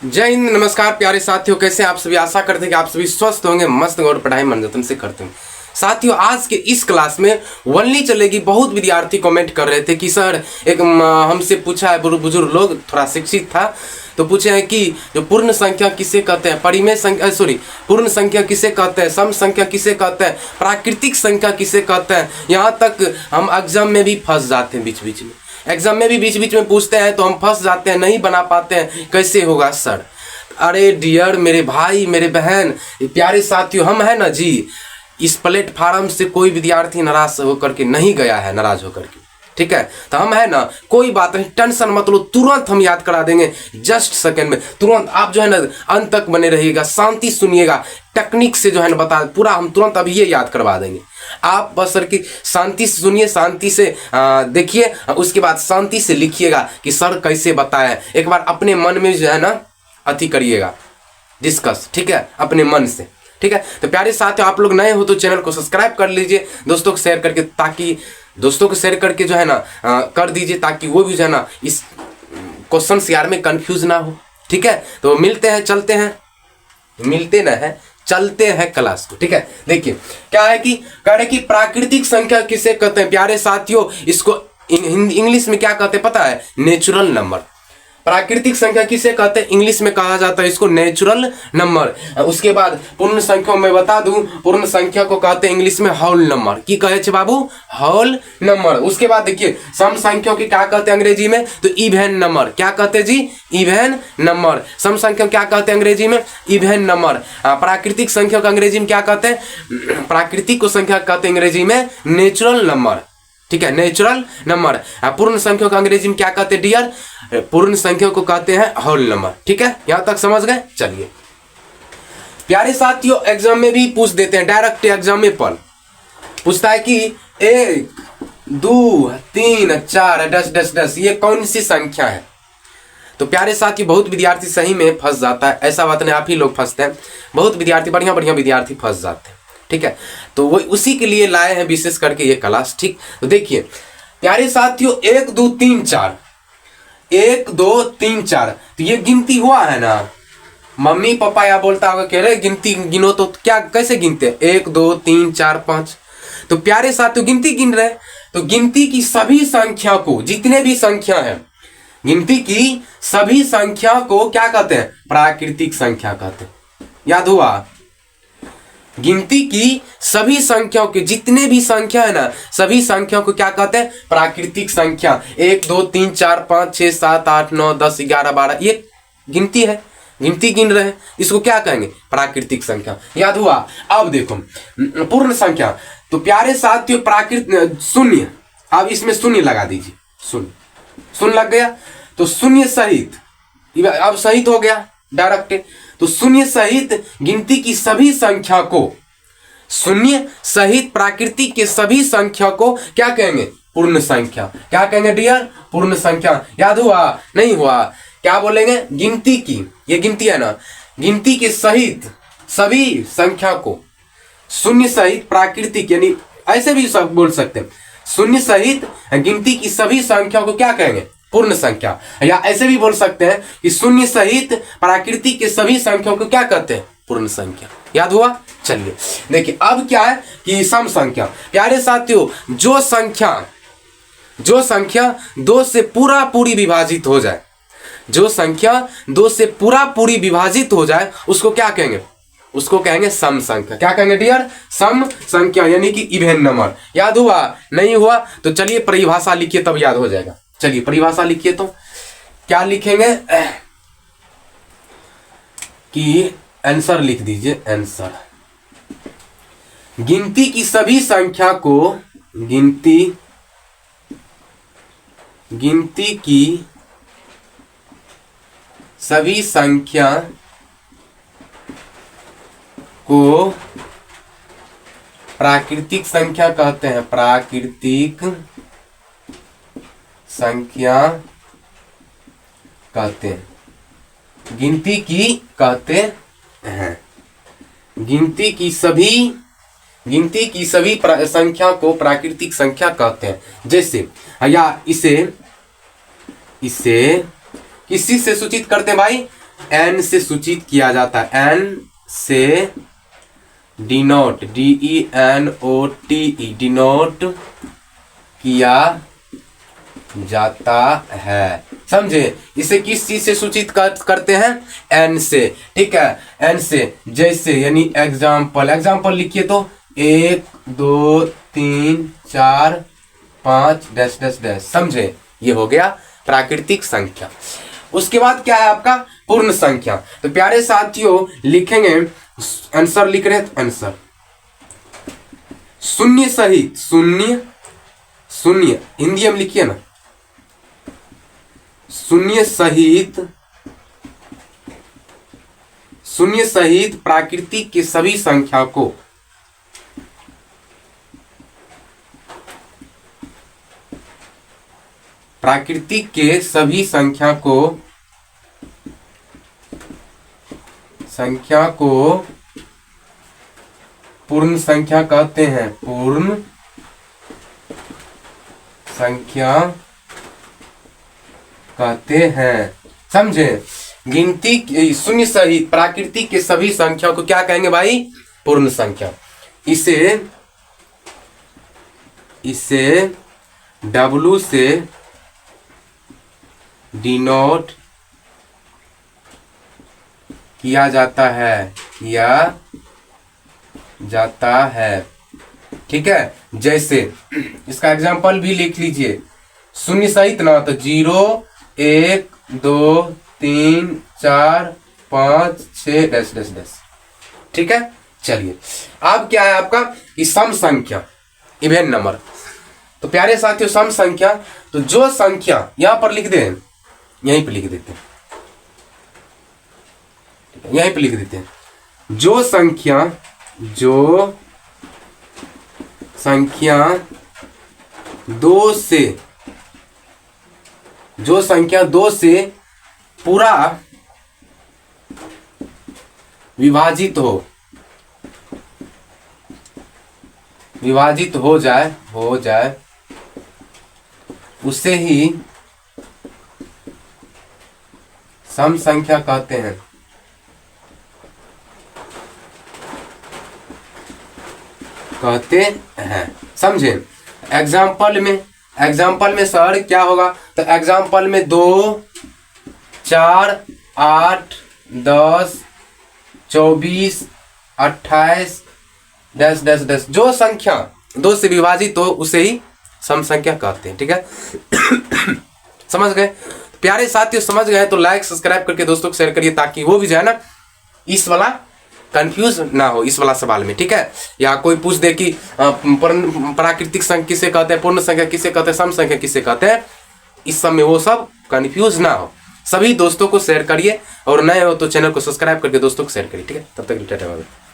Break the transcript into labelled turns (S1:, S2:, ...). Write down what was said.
S1: जय हिंद, नमस्कार प्यारे साथियों, कैसे आप सभी। आशा करते हैं कि आप सभी स्वस्थ होंगे, मस्त होंगे और पढ़ाई मनोरंजन से करते हैं। साथियों, आज के इस क्लास में वनली चलेगी। बहुत विद्यार्थी कमेंट कर रहे थे कि सर एक हमसे पूछा है, बुजुर्ग लोग, थोड़ा शिक्षित था, तो पूछे हैं कि जो पूर्ण संख्या किसे कहते हैं, परिमेय संख्या पूर्ण संख्या किसे कहते हैं, सम संख्या किसे कहते हैं, प्राकृतिक संख्या किसे कहते हैं। यहाँ तक हम एग्जाम में भी फंस जाते हैं, बीच बीच में एग्जाम में भी बीच बीच में पूछते हैं तो हम फंस जाते हैं, नहीं बना पाते हैं, कैसे होगा सर। अरे डियर मेरे भाई, मेरे बहन, प्यारे साथियों, हम है ना जी, इस प्लेटफार्म से कोई विद्यार्थी नाराज होकर के नहीं गया है, नाराज होकर के, ठीक है। तो हम है ना, कोई बात नहीं, टेंशन मत लो, तुरंत हम याद करा देंगे, जस्ट सेकंड में तुरंत। आप जो है ना अंत तक बने रहिएगा, शांति सुनिएगा, टेक्निक से जो है ना बता पूरा हम तुरंत अभी ये याद करवा देंगे। आप बस सर की शांति से सुनिए, शांति से देखिए, उसके बाद शांति से लिखिएगा कि सर कैसे बताया। एक बार अपने मन में जो है ना अति करिएगा, डिस्कस, ठीक है, अपने मन से, ठीक है। तो प्यारे साथियों, आप लोग नए हो तो चैनल को सब्सक्राइब कर लीजिए, दोस्तों को शेयर करके, ताकि दोस्तों को शेयर करके जो है ना कर दीजिए, ताकि वो भी जो है ना इस क्वेश्चन यार में कंफ्यूज ना हो, ठीक है। तो मिलते हैं, चलते हैं, मिलते ना है, चलते हैं क्लास को, ठीक है। देखिए क्या है कि कह रहे कि प्राकृतिक संख्या किसे कहते हैं। प्यारे साथियों, इसको इंग्लिश में क्या कहते हैं पता है? Natural number. प्राकृतिक संख्या किसे कहते हैं? इंग्लिश में कहा जाता है इसको नेचुरल नंबर। उसके बाद पूर्ण संख्या में बता दूं, पूर्ण संख्या को कहते हैं इंग्लिश में होल नंबर। की कहे छे बाबू? Whole number. उसके बाद देखिए सम संख्या की क्या कहते हैं अंग्रेजी में? तो इवेन नंबर। क्या कहते हैं जी? Even number. सम संख्या क्या कहते हैं अंग्रेजी में? Even number. प्राकृतिक संख्या को अंग्रेजी में क्या कहते हैं? प्राकृतिक को संख्या कहते हैं अंग्रेजी में नेचुरल नंबर, ठीक है, नेचुरल नंबर। पूर्ण संख्या को अंग्रेजी में क्या कहते हैं डियर? पूर्ण संख्या को कहते हैं होल नंबर, ठीक है। यहां तक समझ गए? चलिए प्यारे साथियों, एग्जाम में भी पूछ देते हैं, डायरेक्ट एग्जाम में पूछता है कि 1 2 3 4 10 10 10 ये कौन सी संख्या है। तो प्यारे साथियों, बहुत विद्यार्थी सही में फंस जाता है, ऐसा बात नहीं, आप ही लोग फंसते हैं, बहुत विद्यार्थी, बढ़िया बढ़िया विद्यार्थी फंस जाते हैं, ठीक है। तो वो उसी के लिए लाए हैं विशेष करके ये क्लास, ठीक। तो देखिए प्यारे साथियों, 1 2 3 4, 1 2 3 4, तो ये गिनती हुआ है ना। मम्मी पापा या बोलता होगा कह रहे गिनती गिनो, तो क्या कैसे गिनते हैं? 1 2 3 4 5। तो प्यारे साथियों गिनती गिन रहे, तो गिनती की सभी संख्या को, जितने भी संख्या है, गिनती की सभी संख्या को क्या कहते हैं? प्राकृतिक संख्या कहते हैं। याद हुआ? गिनती की सभी संख्याओं के, जितने भी संख्या है ना, सभी संख्याओं को क्या कहते हैं? प्राकृतिक संख्या। 1 2 3 4 5 6 7 8 9 10 11 12, ये गिनती है, गिनती गिन रहे हैं, इसको क्या कहेंगे? प्राकृतिक संख्या। याद हुआ? अब देखो पूर्ण संख्या, तो प्यारे साथियों प्राकृतिक शून्य, अब इसमें शून्य लगा दीजिए, शून्य लग गया, तो शून्य सहित, अब सहित हो गया डायरेक्ट, तो शून्य सहित गिनती की सभी संख्या को, शून्य सहित प्राकृतिक के सभी संख्या को क्या कहेंगे? पूर्ण संख्या। क्या कहेंगे डियर? पूर्ण संख्या। याद हुआ? नहीं हुआ? क्या बोलेंगे? गिनती की, ये गिनती है ना, गिनती के सहित सभी संख्या को, शून्य सहित प्राकृतिक, यानी ऐसे भी सब बोल सकते हैं, शून्य सहित गिनती की सभी संख्या को क्या कहेंगे? पूर्ण संख्या। या ऐसे भी बोल सकते हैं कि शून्य सहित प्राकृतिक के सभी संख्याओं को क्या कहते हैं? पूर्ण संख्या। याद हुआ? चलिए देखिए अब क्या है कि सम संख्या। प्यारे साथियों, जो संख्या 2 से पूरी विभाजित हो जाए, जो संख्या 2 से पूरी विभाजित हो जाए, उसको क्या कहेंगे? उसको कहेंगे सम संख्या। क्या कहेंगे डियर? सम संख्या, यानी कि इवेन नंबर। याद हुआ? नहीं हुआ? तो चलिए परिभाषा लिखिए, तब याद हो जाएगा। चलिए परिभाषा लिखिए, तो क्या लिखेंगे कि आंसर लिख दीजिए, आंसर। गिनती की सभी संख्या को, गिनती की सभी संख्या को प्राकृतिक संख्या कहते हैं, प्राकृतिक संख्या कहते हैं, गिनती की कहते हैं, गिनती की सभी संख्या को प्राकृतिक संख्या कहते हैं। जैसे या इसे किसी से सूचित करते हैं भाई? एन से सूचित किया जाता है, एन से डिनोट, DENOTE डिनोट किया जाता है। समझे? इसे किस चीज से सूचित करते हैं? एन से। ठीक है, एन से। जैसे यानी एग्जाम्पल, एग्जाम्पल लिखिए तो 1 2 3 4 5 डैश डैश डैश। समझे? ये हो गया प्राकृतिक संख्या। उसके बाद क्या है आपका? पूर्ण संख्या। तो प्यारे साथियों लिखेंगे, आंसर लिख रहे हैं, आंसर शून्य सहित, शून्य शून्य हिंदी में लिखिए ना, शून्य सहित, शून्य सहित प्राकृतिक के सभी संख्या को प्राकृतिक के सभी संख्या को पूर्ण संख्या कहते हैं, पूर्ण संख्या कहते हैं। समझे? गिनती शून्य सहित प्राकृतिक के सभी संख्या को क्या कहेंगे भाई? पूर्ण संख्या। इसे W से डिनोट किया जाता है, ठीक है। जैसे इसका एग्जांपल भी लिख लीजिए, शून्य सहित ना, तो 0 1 2 3 4 5 6 डैश डैश डैश। ठीक है, चलिए अब क्या है आपका? सम संख्या, इवेन नंबर। तो प्यारे साथियों सम संख्या, तो जो संख्या यहां पर लिख दें, यहीं पे लिख देते हैं, यहीं पे लिख देते हैं, जो संख्या 2 से पूरा विभाजित हो जाए उसे ही सम संख्या कहते हैं। समझे? एग्जाम्पल में सर क्या होगा? तो एग्जाम्पल में 2 4 8 10 24 28 डैश डैश डैश, जो संख्या 2 से विभाजित हो उसे ही सम संख्या कहते हैं। ठीक है, समझ गए? प्यारे साथियों समझ गए तो लाइक सब्सक्राइब करके दोस्तों को शेयर करिए, ताकि वो भी जो है ना इस वाला कंफ्यूज ना हो इस वाला सवाल में। ठीक है, या कोई पूछ दे कि प्राकृतिक संख्या किसे कहते हैं, पूर्ण संख्या किसे कहते हैं, सम संख्या किसे कहते हैं, इस सब में वो सब कंफ्यूज ना हो। सभी दोस्तों को शेयर करिए, और नए हो तो चैनल को सब्सक्राइब करके दोस्तों को शेयर करिए। ठीक है, तब तक टाटा बाय बाय।